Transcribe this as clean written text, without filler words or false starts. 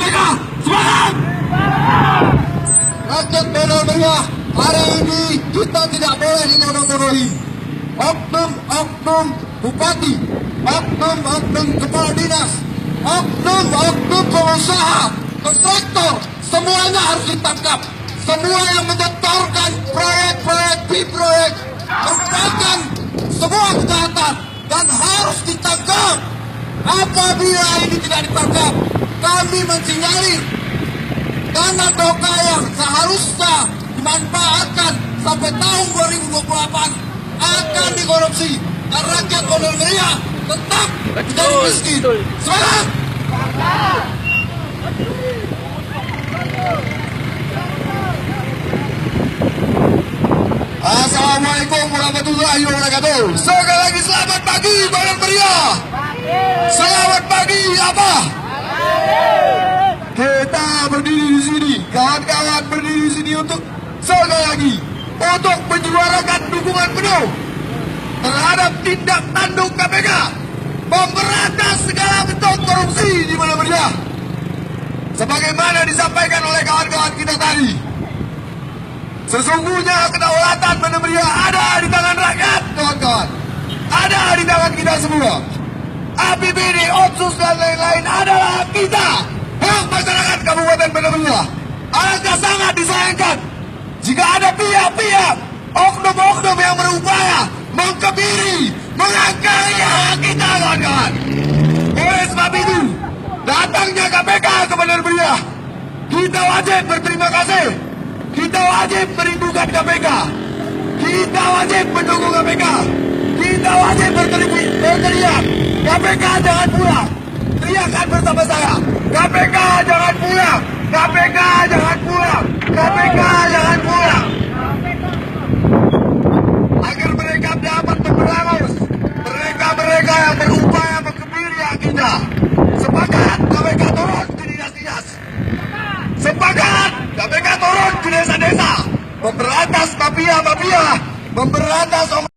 KPK, semangat! Rakyat Bandar Meriah, hari ini kita tidak boleh dimonomonohi. Oknum-oknum bupati, oknum-oknum kepala dinas, oknum-oknum pengusaha, kontraktor, semuanya harus ditangkap. Semua yang menyetorkan proyek-proyek proyek merupakan semua kejahatan dan harus ditangkap. Apabila ini tidak ditangkap, kami mensinyalir dana doka yang seharusnya dimanfaatkan sampai tahun 2028 akan dikorupsi dan rakyat Bandar Meriah tetap menjadi miskin. Semangat! Assalamualaikum warahmatullahi wabarakatuh. Sekali lagi selamat pagi Bandar Meriah. Selamat pagi apa? Kita berdiri di sini, kawan-kawan berdiri di sini untuk sekali lagi untuk menyuarakan dukungan penuh terhadap tindak tanduk KPK, memberantas segala bentuk korupsi di Bandar Meriah. Sebagaimana disampaikan oleh kawan-kawan kita tadi, sesungguhnya kedaulatan Bandar Meriah ada di tangan rakyat, kawan-kawan. Ada di tangan kita semua. APBD, Otsus dan lain-lain adalah kita, hak masyarakat Kabupaten Bandar Meriah. Alangkah sangat disayangkan jika ada pihak-pihak oknum-oknum yang berupaya mengkebiri, mengangkali hak kita, kawan-kawan. Oleh sebab itu, datangnya KPK ke Bandar Meriah, kita wajib berterima kasih. Kita wajib merindukan KPK. Kita wajib mendukung KPK. Kita wajib berteriak, KPK jangan pulang. Teriakan bersama saya, KPK jangan pulang. KPK jangan pulang. KPK jangan pulang. Agar mereka dapat memberangus mereka-mereka yang berupaya mengkebiri hak kita. Sepakat KPK turun ke dinas-dinas. Sepakat KPK turun ke desa-desa, memberantas mafia-mafia, memberantas